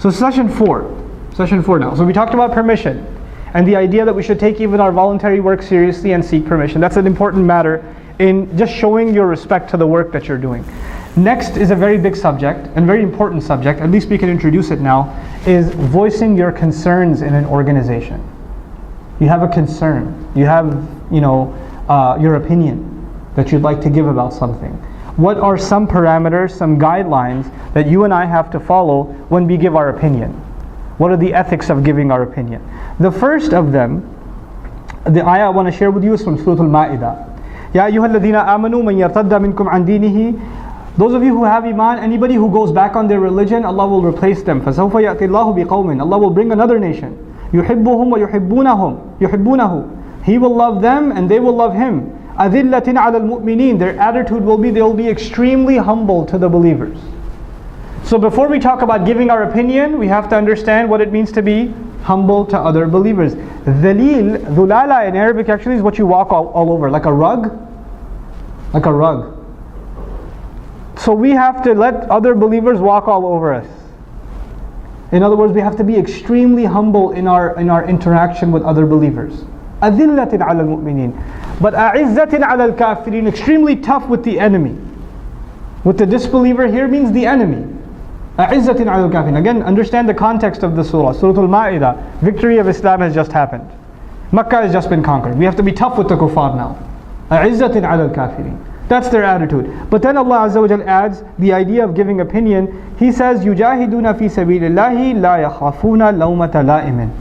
So session 4 now. So we talked about permission and the idea that we should take even our voluntary work seriously and seek permission. That's an important matter in just showing your respect to the work that you're doing. Next is a very big subject and very important subject, at least we can introduce it now, is voicing your concerns in an organization. You have a concern, you have your opinion that you'd like to give about something. What are some parameters, some guidelines that you and I have to follow when we give our opinion? What are the ethics of giving our opinion? The first of them, the ayah I want to share with you is from Surah Al-Ma'idah. Ya ayyuhalladhina amanu man yartadda minkum an dinihi. Those of you who have iman, anybody who goes back on their religion, Allah will replace them. فَسَوْفَ يَأْتِ اللَّهُ بِقَوْمٍ. Allah will bring another nation. يُحِبُّهُمْ وَيُحِبُّونَهُ. He will love them and they will love Him. أَذِلَّةٍ عَلَى الْمُؤْمِنِينَ. Their attitude will be, they will be extremely humble to the believers. So before we talk about giving our opinion, we have to understand what it means to be humble to other believers. Dhalil, dhulala in Arabic actually is what you walk all over, like a rug. Like a rug. So we have to let other believers walk all over us. In other words, we have to be extremely humble in our interaction with other believers. أَذِلَّةٍ عَلَى الْمُؤْمِنِينَ. But أَعِزَّةٍ عَلَى الْكَافِرِينَ. Extremely tough with the enemy. With the disbeliever here means the enemy. أَعِزَّةٍ عَلَى الْكَافِرِينَ. Again, understand the context of the surah. Surah Al-Ma'idah. Victory of Islam has just happened. Makkah has just been conquered. We have to be tough with the kuffar now. أَعِزَّةٍ عَلَى الْكَافِرِينَ. That's their attitude. But then Allah Azza wa Jal adds the idea of giving opinion. He says, يُجَاهِدُونَ فِي سَبِيلِ اللَّهِ لَا يَخَافُونَ لَوْمَةَ لَائِمٍ.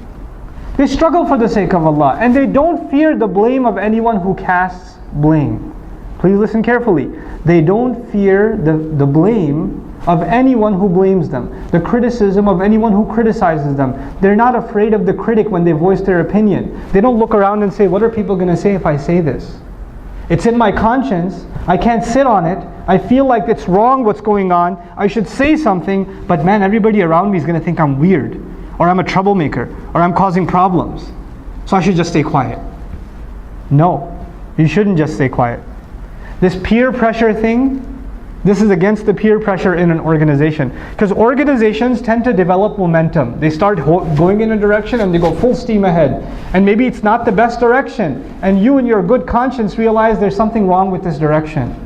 They struggle for the sake of Allah and they don't fear the blame of anyone who casts blame. Please listen carefully. They don't fear the blame of anyone who blames them, the criticism of anyone who criticizes them. They're not afraid of the critic when they voice their opinion. They don't look around and say, what are people going to say if I say this? It's in my conscience. I can't sit on it. I feel like it's wrong what's going on. I should say something, but man, everybody around me is going to think I'm weird, or I'm a troublemaker, or I'm causing problems. So I should just stay quiet. No, you shouldn't just stay quiet. This peer pressure thing, this is against the peer pressure in an organization. Because organizations tend to develop momentum. They start going in a direction and they go full steam ahead. And maybe it's not the best direction. And you in your good conscience realize there's something wrong with this direction.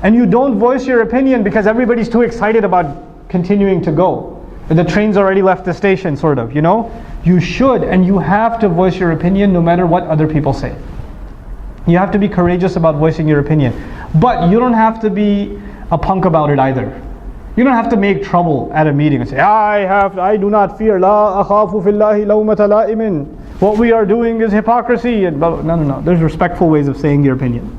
And you don't voice your opinion because everybody's too excited about continuing to go. The train's already left the station, sort of, you know? You should and you have to voice your opinion no matter what other people say. You have to be courageous about voicing your opinion. But you don't have to be a punk about it either. You don't have to make trouble at a meeting and say, I do not fear, la akhafu fillahi lawmata la'imin. What we are doing is hypocrisy. And blah, blah. No. There's respectful ways of saying your opinion.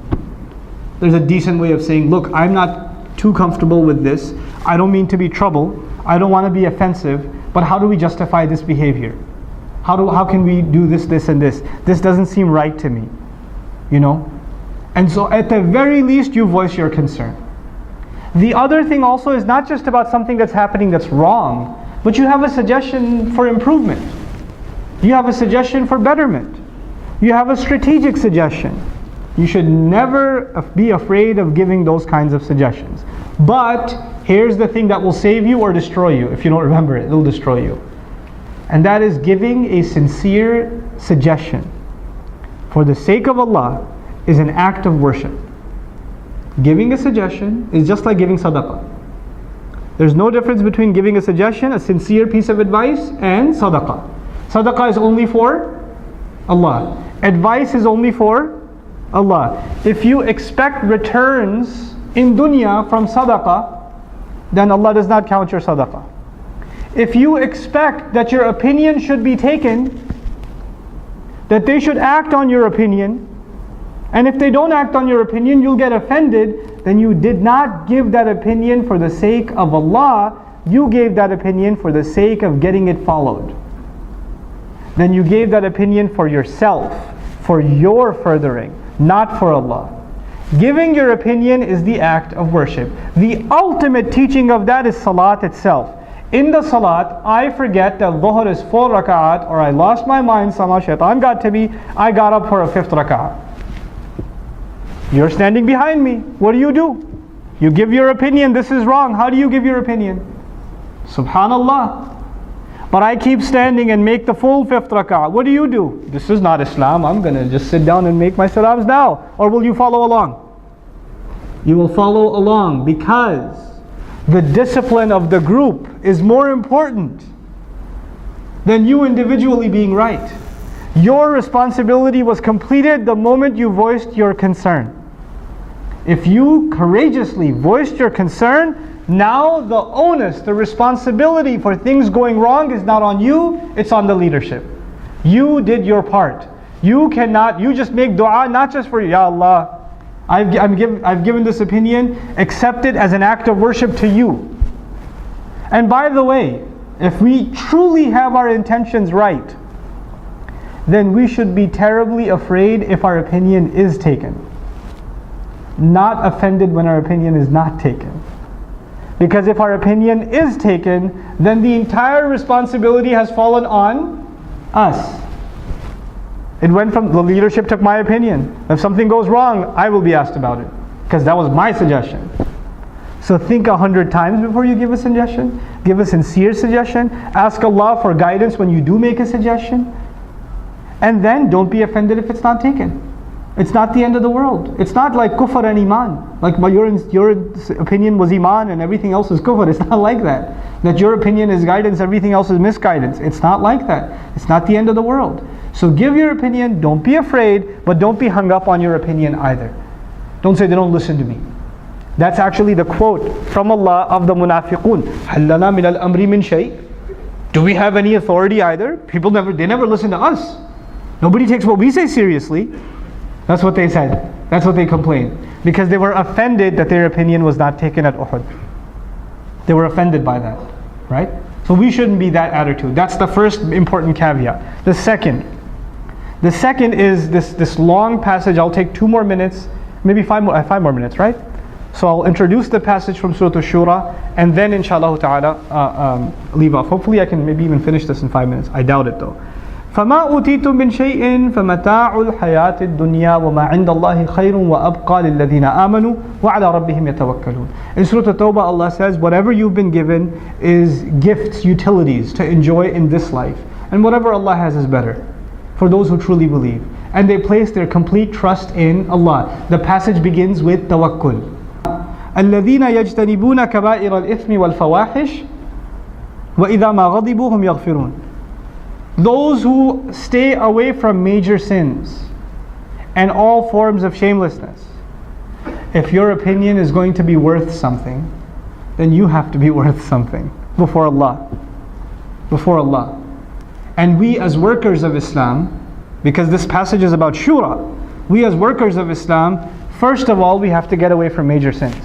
There's a decent way of saying, look, I'm not too comfortable with this. I don't mean to be trouble. I don't want to be offensive. But how do we justify this behavior? How can we do this, and this? This doesn't seem right to me. You know? And so at the very least you voice your concern. The other thing also is not just about something that's happening that's wrong, but you have a suggestion for improvement. You have a suggestion for betterment. You have a strategic suggestion. You should never be afraid of giving those kinds of suggestions. But here's the thing that will save you or destroy you. If you don't remember it, it'll destroy you. And that is giving a sincere suggestion for the sake of Allah is an act of worship. Giving a suggestion is just like giving sadaqah. There's no difference between giving a suggestion, a sincere piece of advice, and sadaqah. Sadaqah is only for Allah. Advice is only for Allah. If you expect returns in dunya from sadaqah, then Allah does not count your sadaqah. If you expect that your opinion should be taken, that they should act on your opinion, and if they don't act on your opinion, you'll get offended, then you did not give that opinion for the sake of Allah, you gave that opinion for the sake of getting it followed. Then you gave that opinion for yourself, for your furthering, not for Allah. Giving your opinion is the act of worship. The ultimate teaching of that is salat itself. In the salat, I forget that dhuhr is 4 rak'at, or I lost my mind, somehow shaitan got to me, I got up for a 5th rak'at. You're standing behind me. What do? You give your opinion, this is wrong. How do you give your opinion? Subhanallah. But I keep standing and make the full 5th rak'ah. What do? This is not Islam. I'm going to just sit down and make my salams now. Or will you follow along? You will follow along because the discipline of the group is more important than you individually being right. Your responsibility was completed the moment you voiced your concern. If you courageously voiced your concern, now the onus, the responsibility for things going wrong is not on you, it's on the leadership. You did your part. You just make dua, not just for, Ya Allah, I've given this opinion, accept it as an act of worship to you. And by the way, if we truly have our intentions right, then we should be terribly afraid if our opinion is taken. Not offended when our opinion is not taken. Because if our opinion is taken, then the entire responsibility has fallen on us. It went from, the leadership took my opinion. If something goes wrong, I will be asked about it. Because that was my suggestion. So think 100 times before you give a suggestion. Give a sincere suggestion. Ask Allah for guidance when you do make a suggestion. And then don't be offended if it's not taken. It's not the end of the world. It's not like kufr and iman. Like your opinion was iman and everything else is kufr. It's not like that. That your opinion is guidance, everything else is misguidance. It's not like that. It's not the end of the world. So give your opinion, don't be afraid, but don't be hung up on your opinion either. Don't say they don't listen to me. That's actually the quote from Allah of the munafiqun. هَلْ لَنَا مِنَ الْأَمْرِ مِنْ شَيْءٍ. Do we have any authority either? They never listen to us. Nobody takes what we say seriously. That's what they said. That's what they complained. Because they were offended that their opinion was not taken at Uhud. They were offended by that. Right? So we shouldn't be that attitude. That's the first important caveat. The second is this long passage. I'll take 2 more minutes, maybe 5 more minutes, right? So I'll introduce the passage from Surah Shura, and then inshallah ta'ala leave off. Hopefully I can maybe even finish this in 5 minutes. I doubt it though. فَمَا أُوتِيتُم مِّن شَيْءٍ فَمَتَاعُ الْحَيَاةِ الدُّنْيَا وَمَا عِندَ اللَّهِ خَيْرٌ وَأَبْقَى لِلَّذِينَ آمَنُوا وَعَلَى رَبِّهِمْ يَتَوَكَّلُونَ. In Surah At-Tawbah, Allah says, whatever you've been given is gifts, utilities to enjoy in this life. And whatever Allah has is better for those who truly believe. And they place their complete trust in Allah. The passage begins with tawakkul. الَّذِينَ يَجْتَنِبُونَ كَبَائِرَ الْإِثْمِ وَالْفَوَاحِشِ وَإِذَا مَا غَضِبُوا هُمْ يَغْفِرُونَ. Those who stay away from major sins and all forms of shamelessness. If your opinion is going to be worth something, then you have to be worth something before Allah. Before Allah. And we as workers of Islam, because this passage is about Shura, we as workers of Islam, first of all, we have to get away from major sins.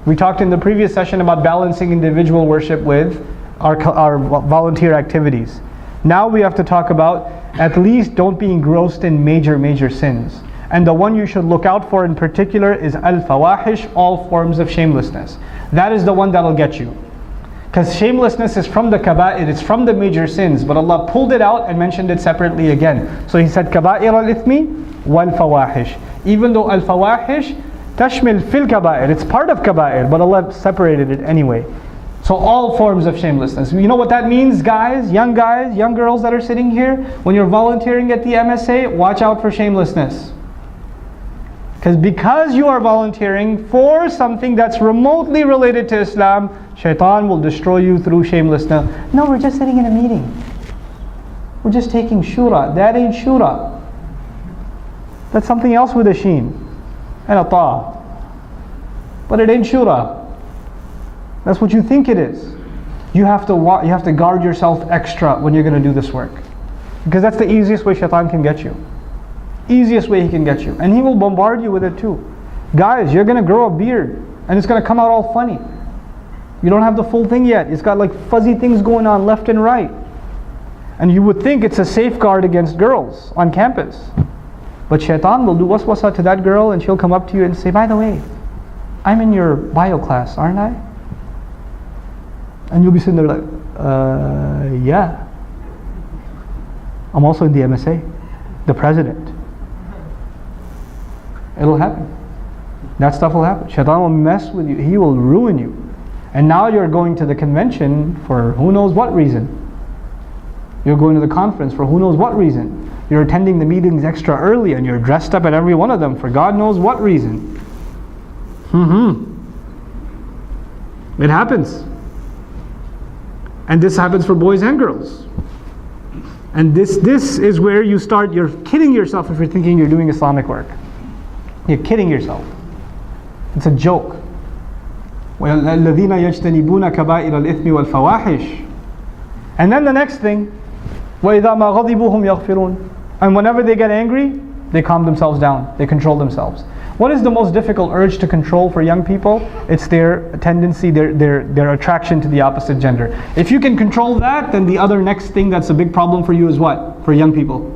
We talked in the previous session about balancing individual worship with our volunteer activities. Now we have to talk about at least don't be engrossed in major sins. And the one you should look out for in particular is al-fawahish, all forms of shamelessness. That is the one that'll get you. Because shamelessness is from the kaba'ir, it's from the major sins, but Allah pulled it out and mentioned it separately again. So He said kaba'ir al-ithmi wal-fawahish. Even though al-fawahish tashmil fil kaba'ir, it's part of kaba'ir, but Allah separated it anyway. So all forms of shamelessness. You know what that means, guys, young girls that are sitting here? When you're volunteering at the MSA, watch out for shamelessness. Because you are volunteering for something that's remotely related to Islam, shaitan will destroy you through shamelessness. No, we're just sitting in a meeting. We're just taking shura. That ain't shura. That's something else with a sheen and a ta. But it ain't shura. That's what you think it is. You have to guard yourself extra when you're going to do this work. Because that's the easiest way shaitan can get you. Easiest way he can get you. And he will bombard you with it too. Guys, you're going to grow a beard and it's going to come out all funny. You don't have the full thing yet. It's got like fuzzy things going on left and right. And you would think it's a safeguard against girls on campus. But shaitan will do waswasa to that girl and she'll come up to you and say, by the way, I'm in your bio class, aren't I? And you'll be sitting there like, yeah. I'm also in the MSA, the president. It'll happen. That stuff will happen. Shaitan will mess with you. He will ruin you. And now you're going to the convention for who knows what reason. You're going to the conference for who knows what reason. You're attending the meetings extra early and you're dressed up at every one of them for God knows what reason. It happens. And this happens for boys and girls. And this is where you're kidding yourself if you're thinking you're doing Islamic work. You're kidding yourself. It's a joke. وَالَّذِينَ يَجْتَنِبُونَ كَبَائِرَ الْإِثْمِ وَالْفَوَاحِشِ. And then the next thing, وَإِذَا مَا غَضِبُوا هُمْ يَغْفِرُونَ. And whenever they get angry, they calm themselves down. They control themselves. What is the most difficult urge to control for young people? It's their tendency, their attraction to the opposite gender. If you can control that, then the other next thing that's a big problem for you is what? For young people?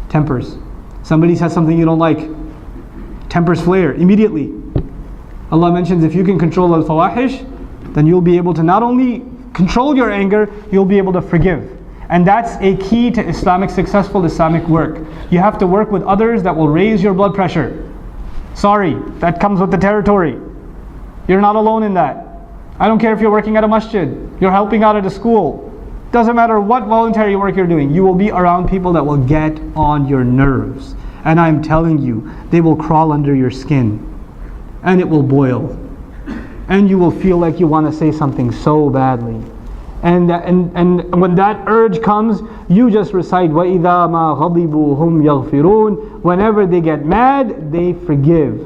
Tempers. Somebody says something you don't like. Tempers flare immediately. Allah mentions if you can control al-fawahish, then you'll be able to not only control your anger, you'll be able to forgive. And that's a key to successful Islamic work. You have to work with others that will raise your blood pressure. Sorry, that comes with the territory. You're not alone in that. I don't care if you're working at a masjid, you're helping out at a school. Doesn't matter what voluntary work you're doing, you will be around people that will get on your nerves. And I'm telling you, they will crawl under your skin. And it will boil. And you will feel like you want to say something so badly. And when that urge comes, you just recite وَإِذَا مَا غَضِبُوا هُمْ يَغْفِرُونَ. Whenever they get mad, they forgive.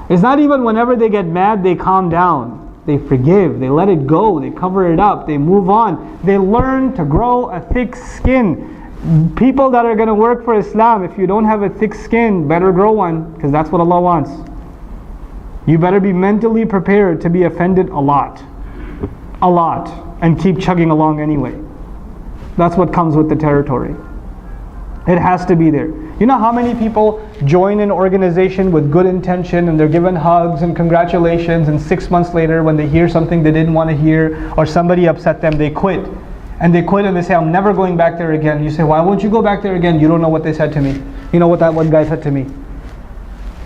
It's not even whenever they get mad, they calm down. They forgive, they let it go, they cover it up, they move on. They learn to grow a thick skin. People that are going to work for Islam, if you don't have a thick skin, better grow one, because that's what Allah wants. You better be mentally prepared to be offended a lot, and keep chugging along anyway. That's what comes with the territory. It has to be there. You know how many people join an organization with good intention and they're given hugs and congratulations, and 6 months later when they hear something they didn't want to hear or somebody upset them, they quit. And they quit and they say, I'm never going back there again. You say, why won't you go back there again? You don't know what they said to me. You know what that one guy said to me?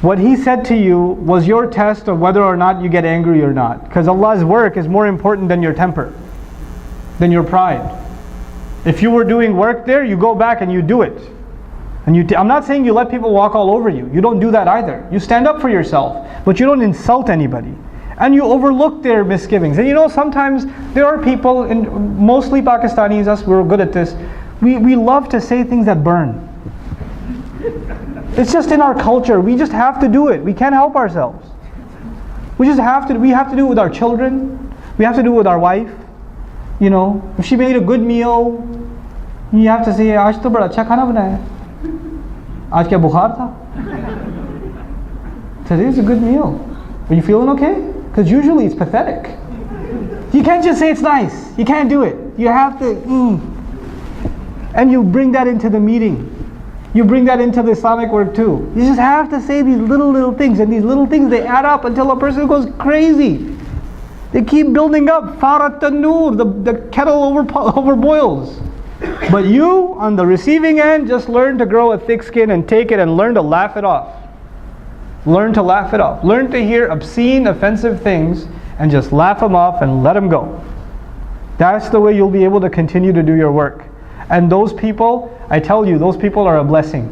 What he said to you was your test of whether or not you get angry or not. Because Allah's work is more important than your temper, than your pride. If you were doing work there, you go back and you do it. And I'm not saying you let people walk all over you. You don't do that either. You stand up for yourself, but you don't insult anybody. And you overlook their misgivings. And you know, sometimes there are people, and mostly Pakistanis, us, we're good at this. We love to say things that burn. It's just in our culture. We just have to do it. We can't help ourselves. We have to do it with our children. We have to do it with our wife. You know, if she made a good meal, you have to say, "Aaj to bada acha khana banaya hai. Aaj kya bukhar tha? Today's a good meal. Are you feeling okay?" Because usually it's pathetic. You can't just say it's nice. You can't do it. You have to, And you bring that into the meeting. You bring that into the Islamic work too. You just have to say these little things, and these little things, they add up until a person goes crazy. They keep building up. Farat tanur, the kettle overboils. But you, on the receiving end, just learn to grow a thick skin and take it and learn to laugh it off. Learn to laugh it off. Learn to hear obscene, offensive things and just laugh them off and let them go. That's the way you'll be able to continue to do your work. And those people, I tell you, those people are a blessing.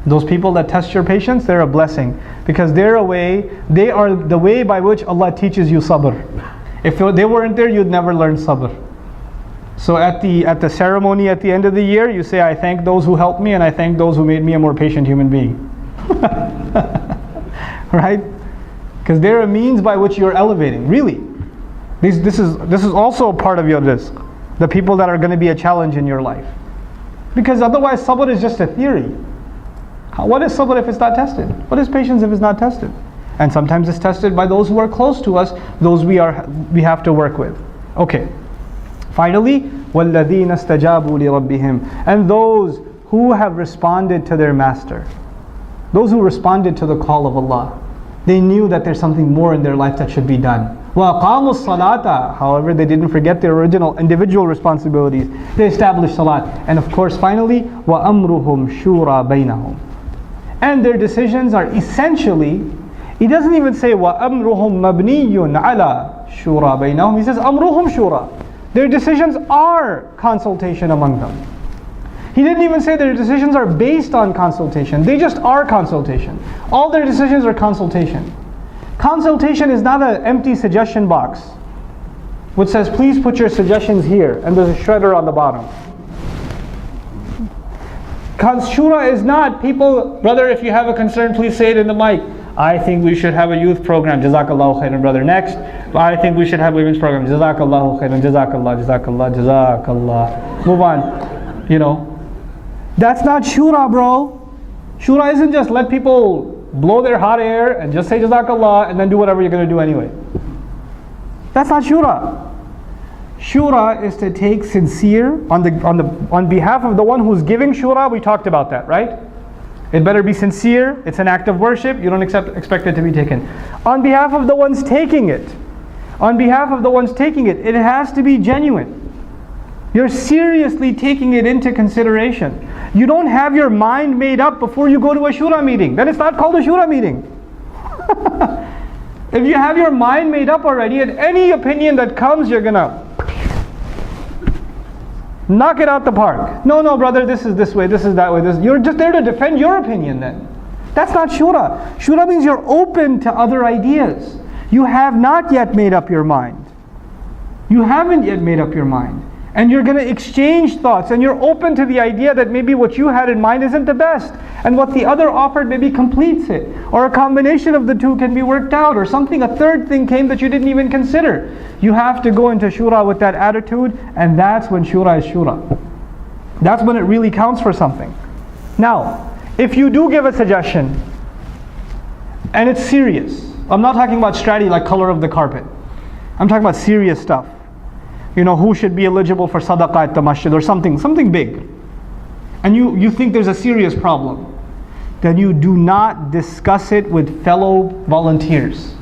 Those people that test your patience, they're a blessing. Because they are the way by which Allah teaches you sabr. If they weren't there, you'd never learn sabr. So at the ceremony at the end of the year, you say, I thank those who helped me and I thank those who made me a more patient human being. Right? Because they're a means by which you're elevating. Really. This is also a part of your rizq. The people that are going to be a challenge in your life. Because otherwise sabr is just a theory. What is sabr if it's not tested? What is patience if it's not tested? And sometimes it's tested by those who are close to us, those we have to work with. Okay. Finally, وَالَّذِينَ اسْتَجَابُوا لِرَبِّهِمْ. And those who have responded to their master. Those who responded to the call of Allah. They knew that there's something more in their life that should be done. وَأَقَامُوا الصَّلَاةَ. However, they didn't forget their original individual responsibilities. They established salat. And of course, finally, وَأَمْرُهُمْ شُورَى بَيْنَهُمْ. And their decisions are essentially, he doesn't even say وَأَمْرُهُمْ مَبْنِيٌّ عَلَى شُورَى بَيْنَهُمْ. He says أَمْرُهُمْ شُورَى. Their decisions are consultation among them. He didn't even say their decisions are based on consultation. They just are consultation. All their decisions are consultation. Consultation is not an empty suggestion box which says, please put your suggestions here, and there's a shredder on the bottom. Shura is not, people, brother, if you have a concern, please say it in the mic. I think we should have a youth program. Jazakallahu khairan, brother. Next, I think we should have a women's program. Jazakallahu khairan, jazakallah, jazakallah, jazakallah. Move on. You know, that's not shura, bro. Shura isn't just let people blow their hot air and just say jazakallah and then do whatever you're going to do anyway. That's not shura. Shura is to take sincere on behalf of the one who's giving shura. We talked about that, right? It better be sincere. It's an act of worship. You don't expect it to be taken. On behalf of the ones taking it, it has to be genuine. You're seriously taking it into consideration. You don't have your mind made up before you go to a shura meeting. Then it's not called a shura meeting. If you have your mind made up already, and any opinion that comes, you're gonna knock it out the park. No, brother, this is this way, this is that way. You're just there to defend your opinion then. That's not shura. Shura means you're open to other ideas. You have not yet made up your mind. You haven't yet made up your mind. And you're going to exchange thoughts, and you're open to the idea that maybe what you had in mind isn't the best, and what the other offered maybe completes it, or a combination of the two can be worked out, or something, a third thing came that you didn't even consider. You have to go into shura with that attitude, and that's when shura is shura. That's when it really counts for something. Now, if you do give a suggestion, and it's serious, I'm not talking about strategy like color of the carpet. I'm talking about serious stuff. You know, who should be eligible for sadaqah at the masjid or something big. And you think there's a serious problem. Then you do not discuss it with fellow volunteers.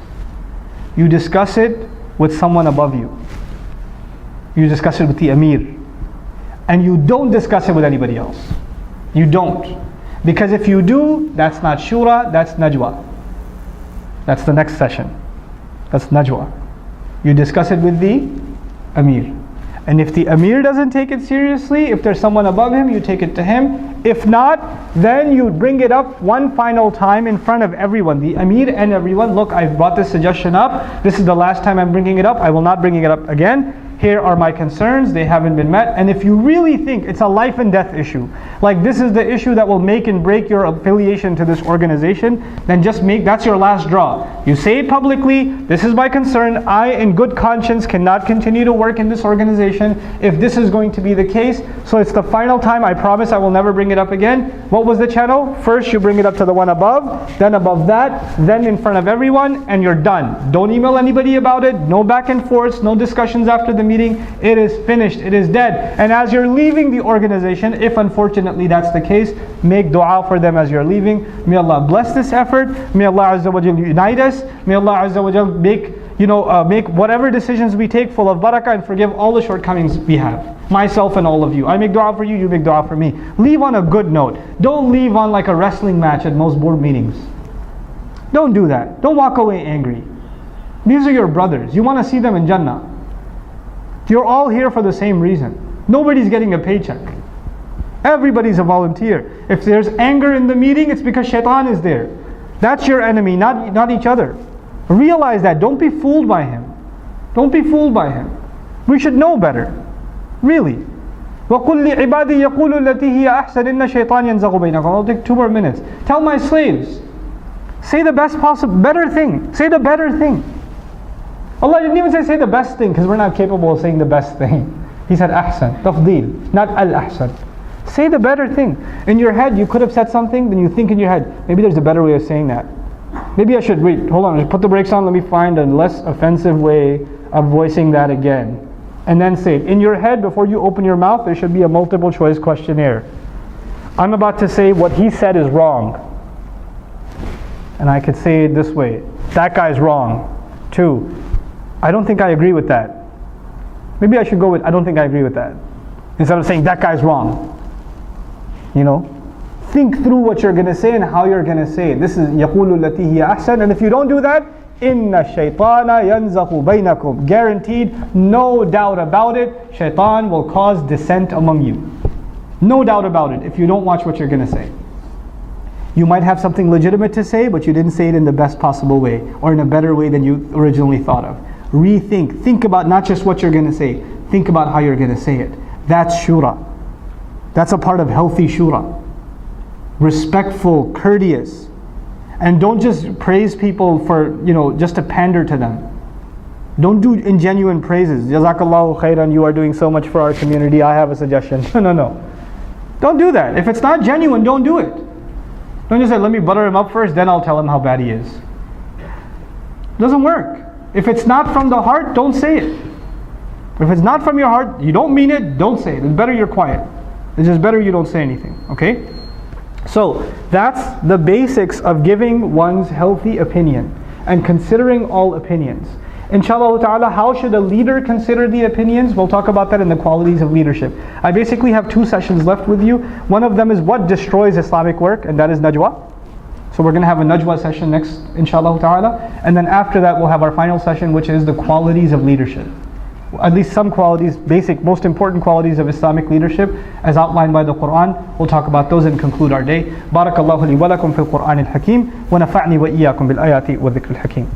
You discuss it with someone above you. You discuss it with the Amir. And you don't discuss it with anybody else. You don't. Because if you do, that's not shura, that's najwa. That's the next session. That's najwa. You discuss it with the Amir. And if the Amir doesn't take it seriously, if there's someone above him, you take it to him. If not, then you bring it up one final time in front of everyone, the Amir and everyone. Look, I've brought this suggestion up. This is the last time I'm bringing it up. I will not bring it up again. Here are my concerns. They haven't been met. And if you really think it's a life and death issue, like this is the issue that will make and break your affiliation to this organization, then just that's your last draw. You say it publicly, this is my concern. I, in good conscience, cannot continue to work in this organization if this is going to be the case. So it's the final time. I promise I will never bring it up again. What was the channel? First you bring it up to the one above, then above that, then in front of everyone, and you're done. Don't email anybody about it. No back and forths, no discussions after the meeting. It is finished, it is dead. And as you're leaving the organization, if unfortunately that's the case, make dua for them as you're leaving. May Allah bless this effort. May Allah Azza wa Jal unite us. May Allah Azza wa Jal make whatever decisions we take full of barakah, and forgive all the shortcomings we have. Myself and all of you. I make dua for you, you make dua for me. Leave on a good note. Don't leave on like a wrestling match at most board meetings. Don't do that. Don't walk away angry. These are your brothers. You want to see them in Jannah. You're all here for the same reason. Nobody's getting a paycheck. Everybody's a volunteer. If there's anger in the meeting, it's because shaitan is there. That's your enemy, not each other. Realize that. Don't be fooled by him. Don't be fooled by him. We should know better. Really. وَقُلْ لِعِبَادِي يَقُولُ الَّتِي هِيَ أَحْسَنُ إِنَّ الشَّيْطَانَ يَنْزَغُ بَيْنَكُمْ. I'll take 2 more minutes. Tell my slaves, say the best possible, better thing. Say the better thing. Allah didn't even say the best thing, because we're not capable of saying the best thing. He said ahsan, tafdeel, not al-ahsan. Say the better thing. In your head, you could have said something, then you think in your head, maybe there's a better way of saying that. Maybe I should, wait, hold on, just put the brakes on, let me find a less offensive way of voicing that again. And then say it. In your head, before you open your mouth, there should be a multiple choice questionnaire. I'm about to say what he said is wrong. And I could say it this way, that guy's wrong. 2, I don't think I agree with that. Maybe I should go with, I don't think I agree with that. Instead of saying, that guy's wrong. You know? Think through what you're going to say and how you're going to say it. This is يَقُولُ الَّتِي هِيَ أَحْسَنُ. And if you don't do that, Inna shaytana yanzaghu baynakum. Guaranteed, no doubt about it, shaitan will cause dissent among you. No doubt about it if you don't watch what you're going to say. You might have something legitimate to say, but you didn't say it in the best possible way or in a better way than you originally thought of. Rethink. Think about not just what you're going to say. Think about how you're going to say it. That's shura. That's a part of healthy shura. Respectful, courteous. And don't just praise people for, just to pander to them. Don't do ingenuine praises. Jazakallahu khairan, you are doing so much for our community. I have a suggestion. No. Don't do that. If it's not genuine, don't do it. Don't just say, let me butter him up first, then I'll tell him how bad he is. It doesn't work. If it's not from the heart, don't say it. If it's not from your heart, you don't mean it, don't say it. It's better you're quiet. It's just better you don't say anything, okay? So, that's the basics of giving one's healthy opinion and considering all opinions. Inshallah ta'ala, how should a leader consider the opinions? We'll talk about that in the qualities of leadership. I basically have 2 sessions left with you. One of them is what destroys Islamic work, and that is najwa. So we're going to have a najwa session next, inshallah ta'ala. And then after that, we'll have our final session, which is the qualities of leadership. At least some qualities, basic, most important qualities of Islamic leadership as outlined by the Quran. We'll talk about those and conclude our day. Barakallahu li wa lakum fil Qur'anil Hakim wa nafa'ni wa iyyakum bil ayati wa dhikril hakim.